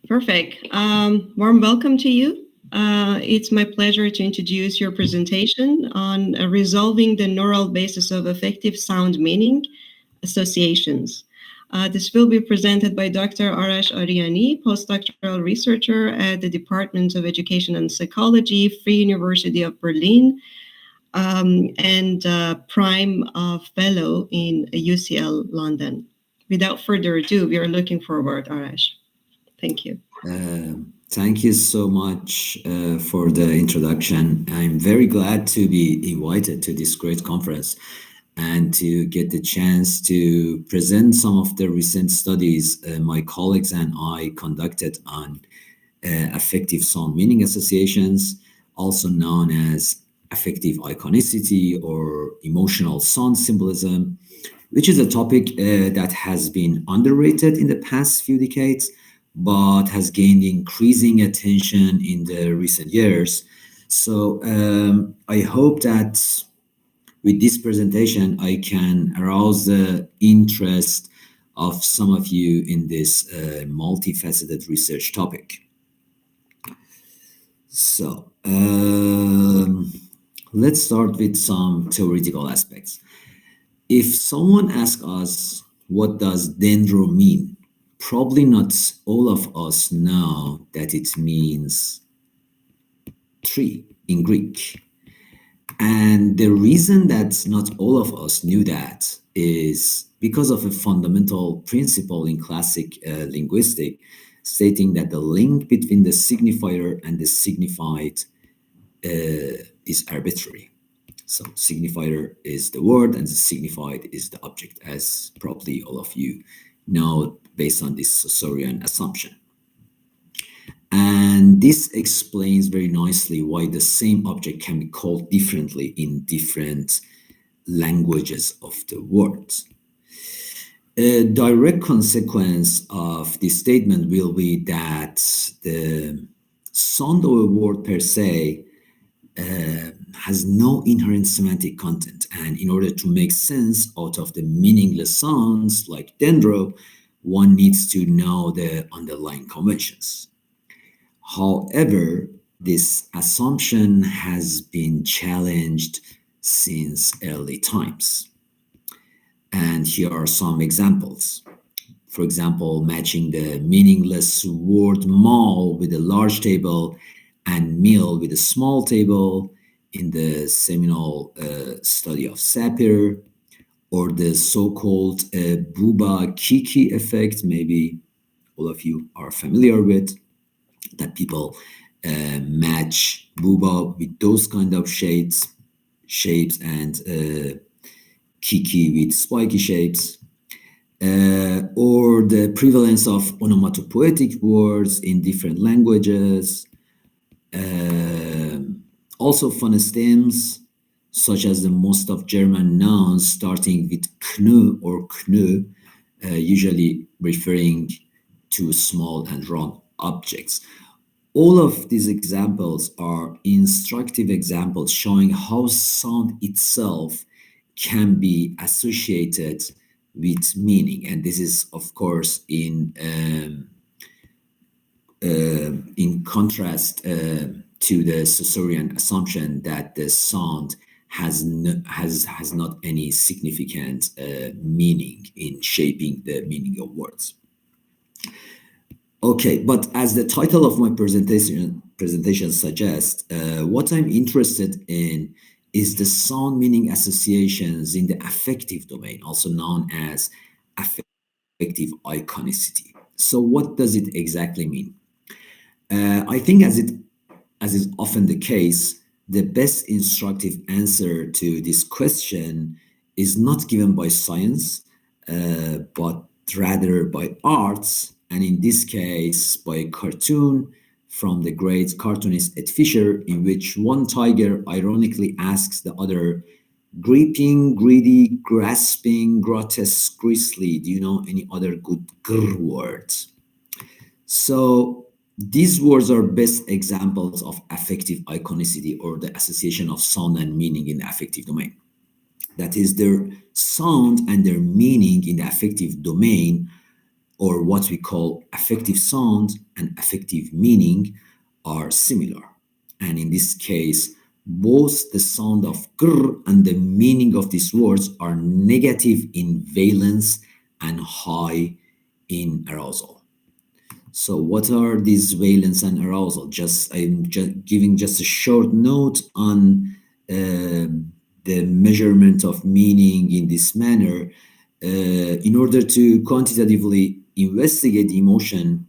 Perfect. Warm welcome to you. It's my pleasure to introduce your presentation on resolving the neural basis of affective sound meaning associations. This will be presented by Dr. Arash Aryani, postdoctoral researcher at the Department of Education and Psychology, Free University of Berlin, and Prime Fellow in UCL London. Without further ado, we are looking forward, Arash. Thank you. Thank you so much for the introduction. I'm very glad to be invited to this great conference and to get the chance to present some of the recent studies my colleagues and I conducted on affective sound meaning associations, also known as affective iconicity or emotional sound symbolism, which is a topic that has been underrated in the past few decades, but has gained increasing attention in the recent years. So I hope that with this presentation, I can arouse the interest of some of you in this multifaceted research topic. So let's start with some theoretical aspects. If someone asks us, what does dendro mean? Probably not all of us know that it means tree in Greek. And the reason that not all of us knew that is because of a fundamental principle in classic linguistics stating that the link between the signifier and the signified is arbitrary. So signifier is the word and the signified is the object, as probably all of you know based on this Saussurean assumption. And this explains very nicely why the same object can be called differently in different languages of the world. A direct consequence of this statement will be that the sound of a word per se has no inherent semantic content. And in order to make sense out of the meaningless sounds like dendro, one needs to know the underlying conventions. However, this assumption has been challenged since early times. And here are some examples. For example, matching the meaningless word mall with a large table and meal with a small table in the seminal study of Sapir, or the so-called Buba Kiki effect, maybe all of you are familiar with, that people match Buba with those kind of shapes and Kiki with spiky shapes, or the prevalence of onomatopoetic words in different languages. Also phonemes, such as the most of German nouns starting with knu or knu, usually referring to small and round objects. All of these examples are instructive examples showing how sound itself can be associated with meaning. And this is, of course, in contrast to the Saussurean assumption that the sound has not any significant meaning in shaping the meaning of words. Okay, but as the title of my presentation suggests, what I'm interested in is the sound meaning associations in the affective domain, also known as affective iconicity. So what does it exactly mean? I think as is often the case, the best instructive answer to this question is not given by science, but rather by arts, and in this case, by a cartoon from the great cartoonist Ed Fisher, in which one tiger ironically asks the other, "Gripping, greedy, grasping, grotesque, grisly, do you know any other good grr words?" So these words are best examples of affective iconicity, or the association of sound and meaning in the affective domain. That is, their sound and their meaning in the affective domain or what we call affective sound and affective meaning, are similar. And in this case, both the sound of gr and the meaning of these words are negative in valence and high in arousal. So what are these valence and arousal? I'm just giving just a short note on the measurement of meaning in this manner. In order to quantitatively investigate emotion,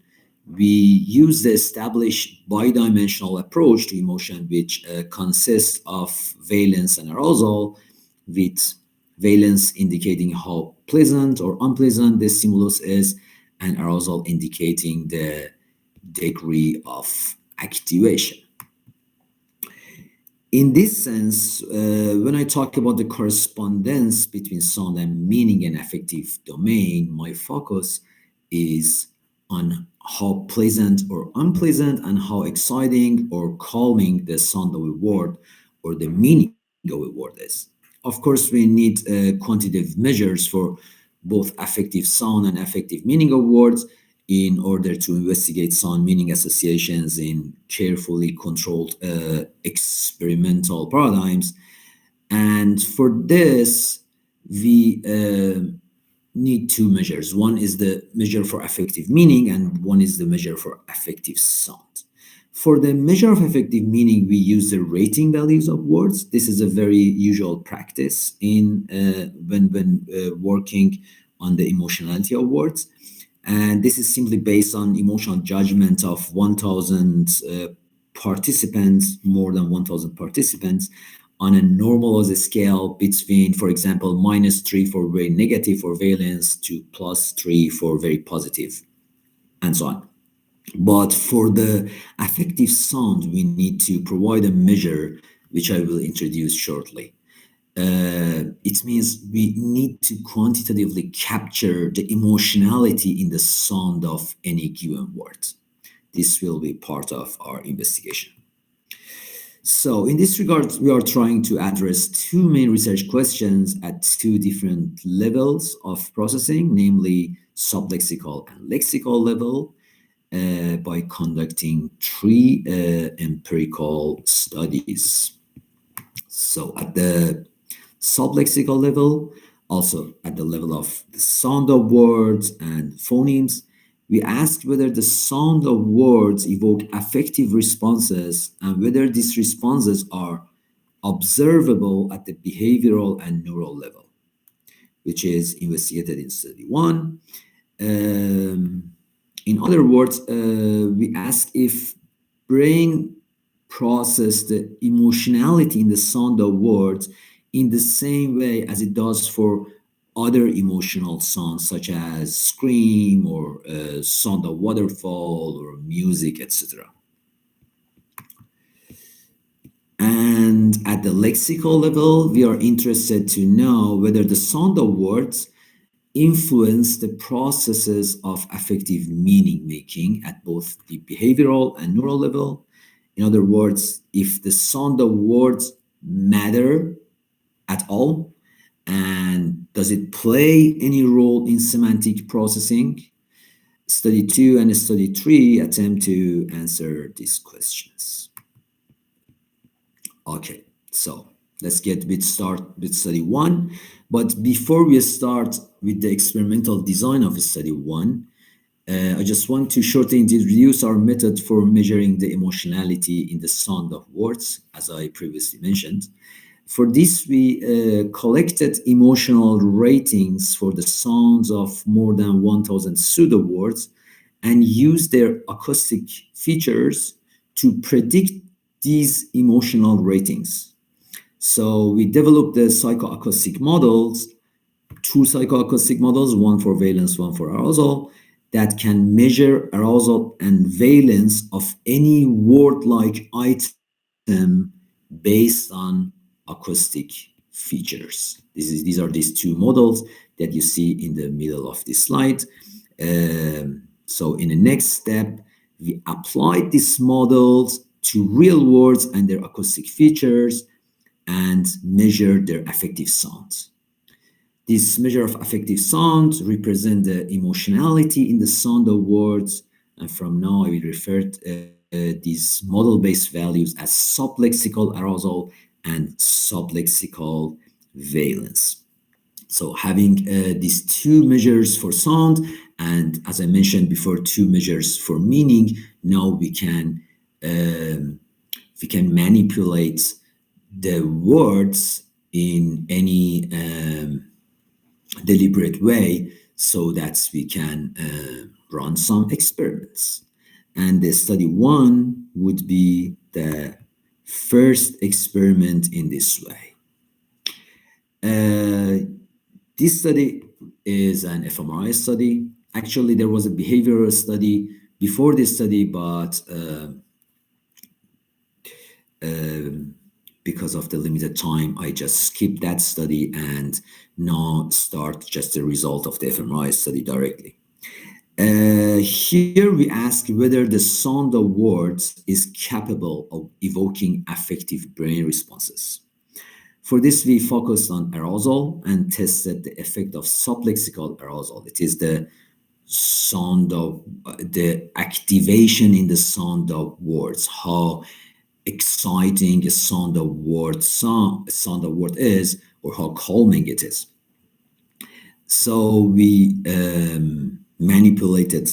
we use the established bidimensional approach to emotion, which consists of valence and arousal, with valence indicating how pleasant or unpleasant the stimulus is, and arousal indicating the degree of activation. In this sense, when I talk about the correspondence between sound and meaning and affective domain, my focus is on how pleasant or unpleasant and how exciting or calming the sound of a word or the meaning of a word is. Of course, we need quantitative measures for both affective sound and affective meaning of words in order to investigate sound meaning associations in carefully controlled experimental paradigms. And for this, we need two measures. One is the measure for affective meaning, and one is the measure for affective sound. For the measure of affective meaning, we use the rating values of words. This is a very usual practice in when working on the emotionality of words. And this is simply based on emotional judgment of 1,000 participants, more than 1,000 participants, on a normalized scale between, for example, -3 for very negative for valence to +3 for very positive, and so on. But for the affective sound, we need to provide a measure, which I will introduce shortly. It means we need to quantitatively capture the emotionality in the sound of any given word. This will be part of our investigation. So in this regard, we are trying to address two main research questions at two different levels of processing, namely sublexical and lexical level, by conducting three empirical studies. So at the sublexical level, also at the level of the sound of words and phonemes, we asked whether the sound of words evoke affective responses and whether these responses are observable at the behavioral and neural level, which is investigated in study one. In other words, we ask if brain process the emotionality in the sound of words in the same way as it does for other emotional sounds, such as scream or sound of waterfall or music, etc. And at the lexical level, we are interested to know whether the sound of words influence the processes of affective meaning making at both the behavioral and neural level. In other words, if the sound of words matter at all, and does it play any role in semantic processing? Study 2 and study 3 attempt to answer these questions. Okay, so let's start with study 1. But before we start with the experimental design of study 1, I just want to shortly introduce our method for measuring the emotionality in the sound of words, as I previously mentioned. For this, we collected emotional ratings for the sounds of more than 1,000 pseudo words and used their acoustic features to predict these emotional ratings. So we developed the psychoacoustic models, two psychoacoustic models, one for valence, one for arousal, that can measure arousal and valence of any word-like item based on acoustic features. These are these two models that you see in the middle of this slide. So in the next step, we applied these models to real words and their acoustic features and measured their affective sounds. This measure of affective sound represent the emotionality in the sound of words. And from now, I will refer to these model-based values as sublexical arousal and sublexical valence. So having these two measures for sound, and as I mentioned before, two measures for meaning, now um, we can manipulate the words in any deliberate way so that we can run some experiments. And the study one would be the first experiment in this way. Uh, this study is an fMRI study. Actually, there was a behavioral study before this study, but because of the limited time, I just skipped that study and now start just the result of the fMRI study directly. Here we ask whether the sound of words is capable of evoking affective brain responses. For this, we focused on arousal and tested the effect of sublexical arousal. It is the sound of the activation in the sound of words, how exciting a sound of word is, or how calming it is. So we manipulated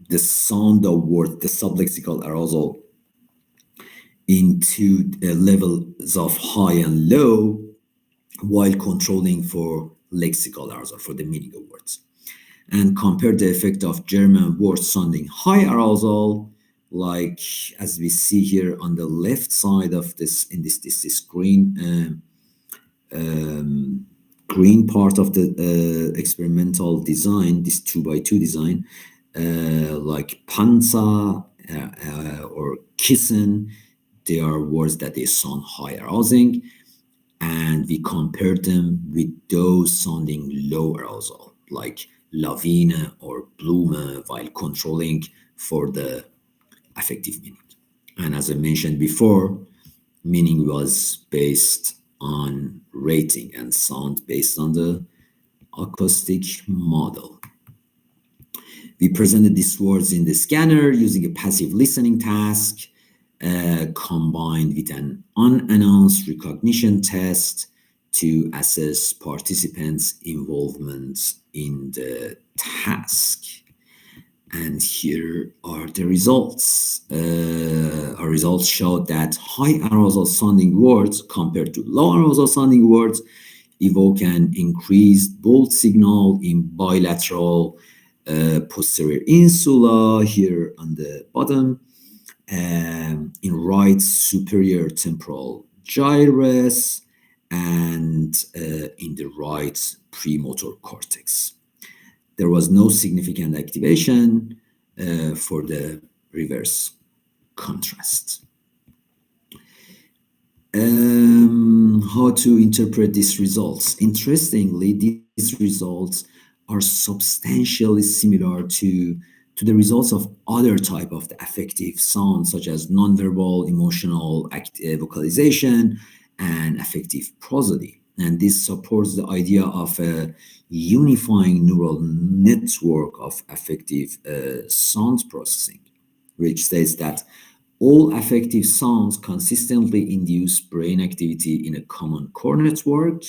the sound of word, the sublexical arousal, into levels of high and low, while controlling for lexical arousal, for the meaning of words, and compare the effect of German words sounding high arousal, like as we see here on the left side of this, in this green part of the experimental design, this 2x2 design, like Panza or Kissen. They are words that they sound high arousing, and we compared them with those sounding low arousal, like Lawine or Blume, while controlling for the affective meaning. And as I mentioned before, meaning was based on rating and sound based on the acoustic model. We presented these words in the scanner using a passive listening task combined with an unannounced recognition test to assess participants' involvement in the task. And here are the results. Our results showed that high arousal sounding words compared to low arousal sounding words evoke an increased bold signal in bilateral posterior insula, here on the bottom, in right superior temporal gyrus, and in the right premotor cortex. There was no significant activation for the reverse contrast. How to interpret these results? Interestingly, these results are substantially similar to the results of other type of the affective sounds, such as nonverbal emotional vocalization and affective prosody. And this supports the idea of a unifying neural network of affective sound processing, which states that all affective sounds consistently induce brain activity in a common core network,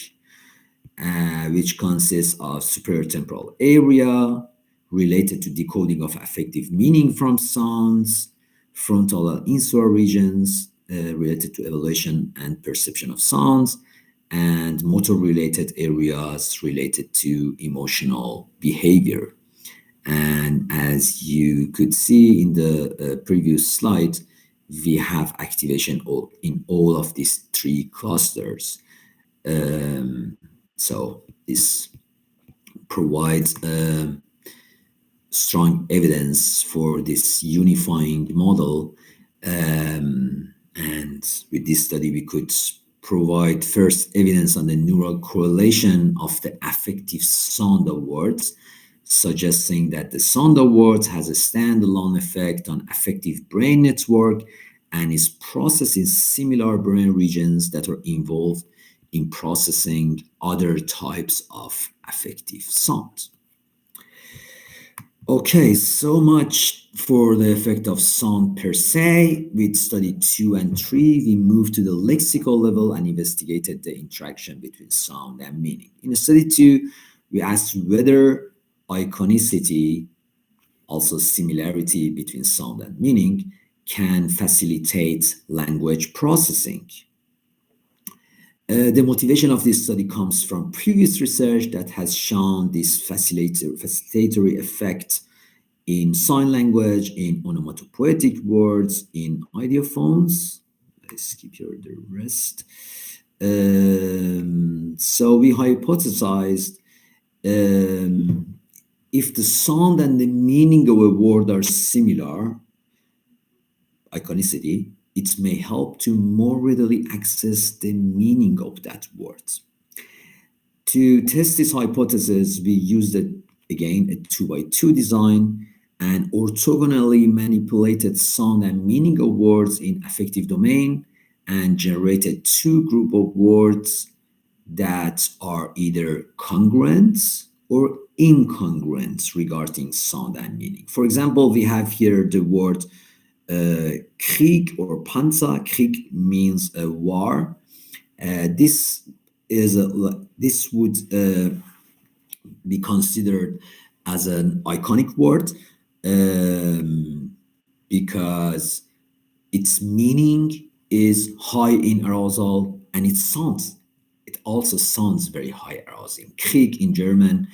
which consists of superior temporal area related to decoding of affective meaning from sounds, frontal and insular regions related to evaluation and perception of sounds, and motor related areas related to emotional behavior. And as you could see in the previous slide, we have activation in all of these three clusters. So this provides strong evidence for this unifying model. And with this study, we could provide first evidence on the neural correlation of the affective sound of words, suggesting that the sound of words has a standalone effect on affective brain network and is processed in similar brain regions that are involved in processing other types of affective sound. Okay, so much for the effect of sound per se. With study 2 and 3, we moved to the lexical level and investigated the interaction between sound and meaning. In study 2, we asked whether iconicity, also similarity between sound and meaning, can facilitate language processing. The motivation of this study comes from previous research that has shown this facilitatory effect in sign language, in onomatopoetic words, in ideophones. I skip here the rest. So we hypothesized if the sound and the meaning of a word are similar, iconicity, it may help to more readily access the meaning of that word. To test this hypothesis, we used again a 2x2 design and orthogonally manipulated sound and meaning of words in affective domain and generated two groups of words that are either congruent or incongruent regarding sound and meaning. For example, we have here the word Krieg or Panzer. Krieg means a war. This would be considered as an iconic word because its meaning is high in arousal and it also sounds very high arousing. Krieg in German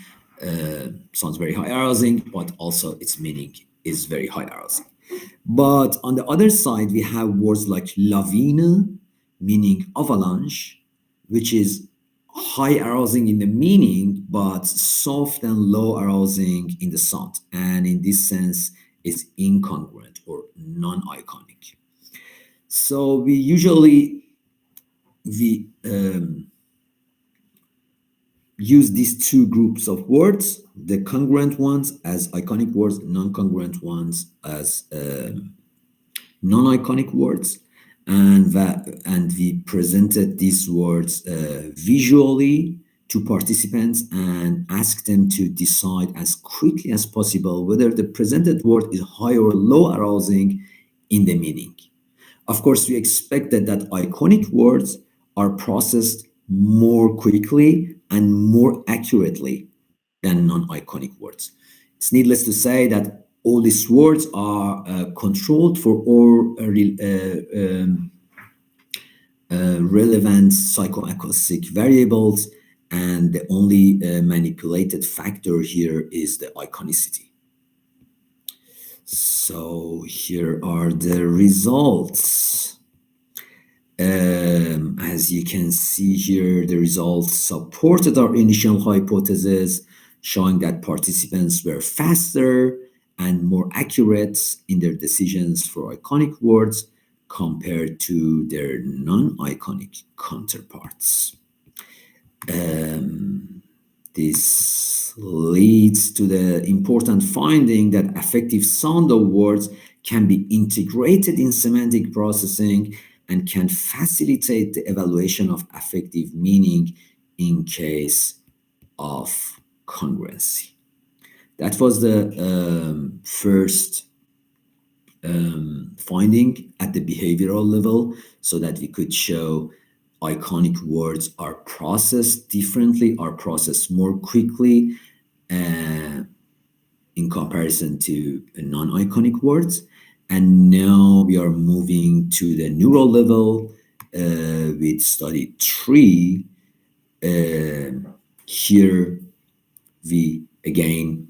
sounds very high arousing, but also its meaning is very high arousing. But on the other side, we have words like Lawine, meaning avalanche, which is high arousing in the meaning, but soft and low arousing in the sound. And in this sense, it's incongruent or non-iconic. So we usually use these two groups of words, the congruent ones as iconic words, non-congruent ones as non-iconic words, and we presented these words visually to participants and asked them to decide as quickly as possible whether the presented word is high or low arousing in the meaning. Of course, we expected that iconic words are processed more quickly and more accurately than non-iconic words. It's needless to say that all these words are controlled for all relevant psychoacoustic variables, and the only manipulated factor here is the iconicity. So here are the results. As you can see here, the results supported our initial hypothesis, showing that participants were faster and more accurate in their decisions for iconic words compared to their non-iconic counterparts. This leads to the important finding that affective sound of words can be integrated in semantic processing and can facilitate the evaluation of affective meaning in case of congruency. That was the first finding at the behavioral level, so that we could show iconic words are processed differently, are processed more quickly in comparison to non-iconic words. And now we are moving to the neural level with study 3. Here we again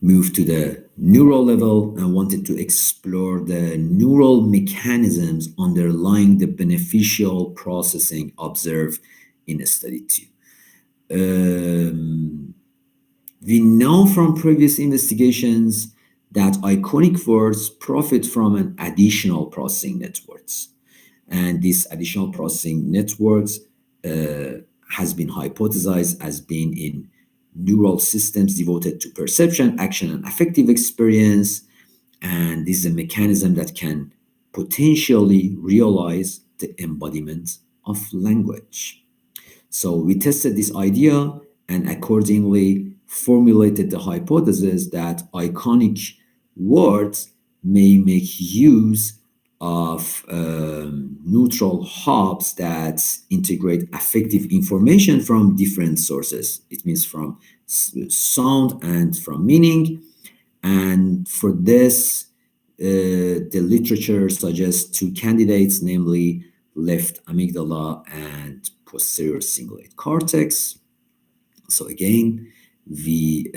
move to the neural level and wanted to explore the neural mechanisms underlying the beneficial processing observed in study 2. We know from previous investigations that iconic words profit from an additional processing networks. And these additional processing networks has been hypothesized as being in neural systems devoted to perception, action, and affective experience. And this is a mechanism that can potentially realize the embodiment of language. So we tested this idea and accordingly formulated the hypothesis that iconic words may make use of neutral hubs that integrate affective information from different sources. It means from sound and from meaning. And for this, the literature suggests two candidates, namely left amygdala and posterior cingulate cortex. So again, we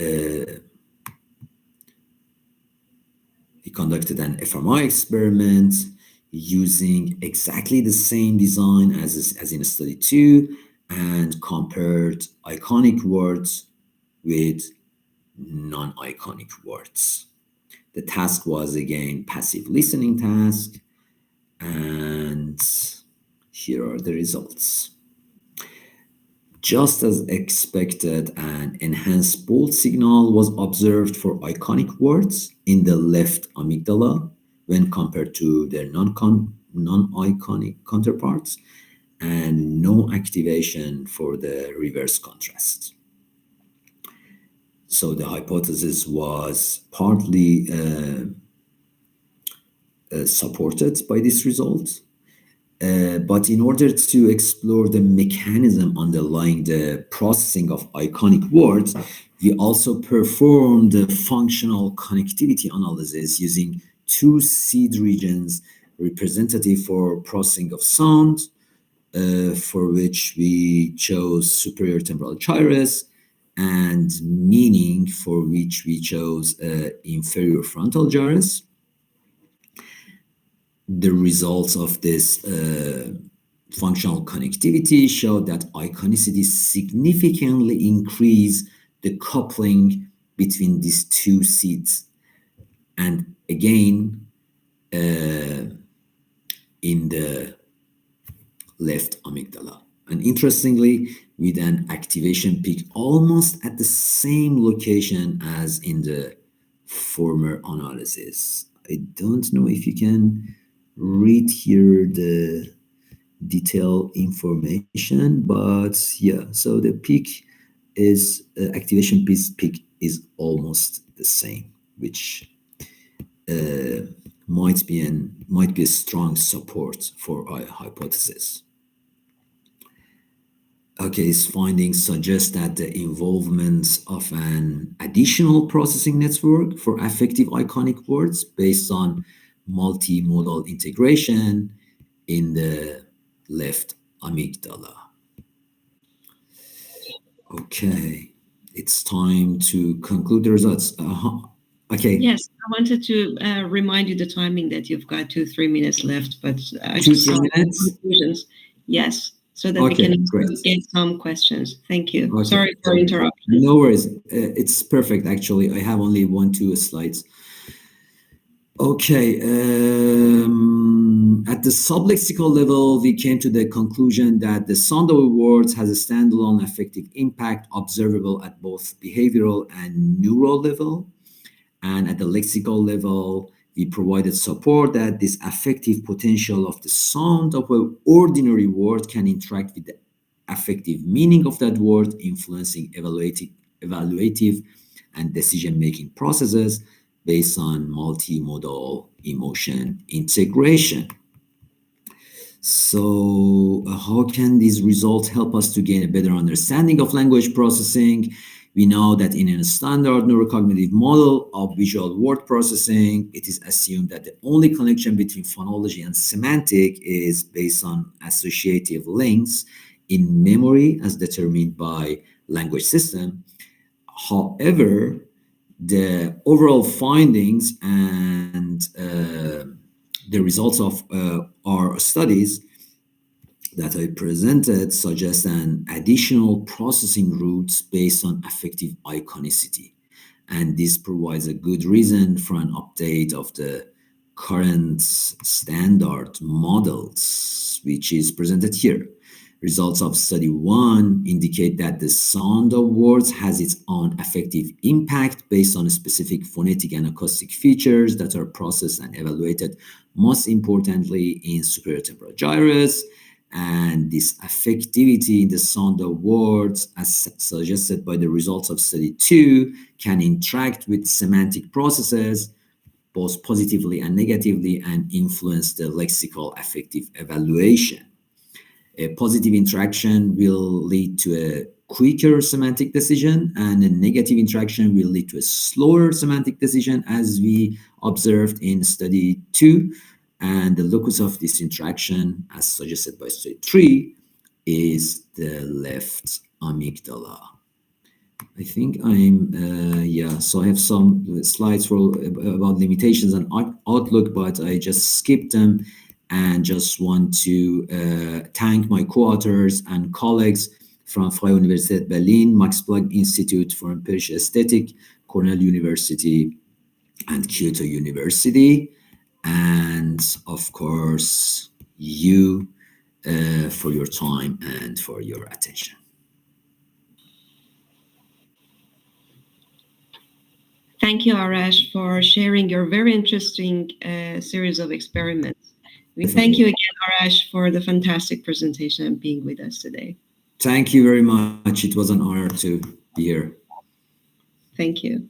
conducted an fMRI experiment using exactly the same design as in study 2 and compared iconic words with non-iconic words. The task was again passive listening task, and here are the results. Just as expected, an enhanced bold signal was observed for iconic words in the left amygdala when compared to their non-iconic counterparts, and no activation for the reverse contrast. So the hypothesis was partly supported by this result. But in order to explore the mechanism underlying the processing of iconic words, we also performed the functional connectivity analysis using two seed regions representative for processing of sound, for which we chose superior temporal gyrus, and meaning, for which we chose inferior frontal gyrus. The results of this functional connectivity showed that iconicity significantly increased the coupling between these two seeds. And again, in the left amygdala. And interestingly, with an activation peak almost at the same location as in the former analysis. I don't know if you can read here the detailed information, but yeah, so the peak is activation peak is almost the same, which might be a strong support for our hypothesis. Okay, his findings suggest that the involvement of an additional processing network for affective iconic words based on multimodal integration in the left amygdala. Okay, it's time to conclude the results. Okay. Yes, I wanted to remind you the timing that you've got 2-3 minutes left, but I 2 just 3 saw minutes. conclusions. Yes, so that we Okay, can great. get some questions. Thank you. Okay. Sorry for interruption. No worries. It's perfect, actually. I have only 1-2 slides. Okay. At the sublexical level, we came to the conclusion that the sound of words has a standalone affective impact observable at both behavioral and neural level. And at the lexical level, we provided support that this affective potential of the sound of an ordinary word can interact with the affective meaning of that word, influencing evaluative and decision-making processes based on multimodal emotion integration. So how can these results help us to gain a better understanding of language processing? We know that in a standard neurocognitive model of visual word processing, it is assumed that the only connection between phonology and semantic is based on associative links in memory as determined by language system. However, the overall findings and the results of our studies that I presented suggest an additional processing routes based on affective iconicity. And this provides a good reason for an update of the current standard models, which is presented here. Results of study 1 indicate that the sound of words has its own affective impact based on specific phonetic and acoustic features that are processed and evaluated most importantly in superior temporal gyrus. And this affectivity in the sound of words, as suggested by the results of study 2, can interact with semantic processes both positively and negatively and influence the lexical affective evaluation. A positive interaction will lead to a quicker semantic decision, and a negative interaction will lead to a slower semantic decision, as we observed in study 2. And the locus of this interaction, as suggested by study 3, is the left amygdala. I think yeah, so I have some slides for about limitations and outlook, but I just skipped them and just want to thank my co-authors and colleagues from Freie Universität Berlin, Max Planck Institute for Empirical Aesthetic, Cornell University, and Kyoto University, and of course you for your time and for your attention. Thank you, Arash, for sharing your very interesting series of experiments. We thank you again, Arash, for the fantastic presentation and being with us today. Thank you very much. It was an honor to be here. Thank you.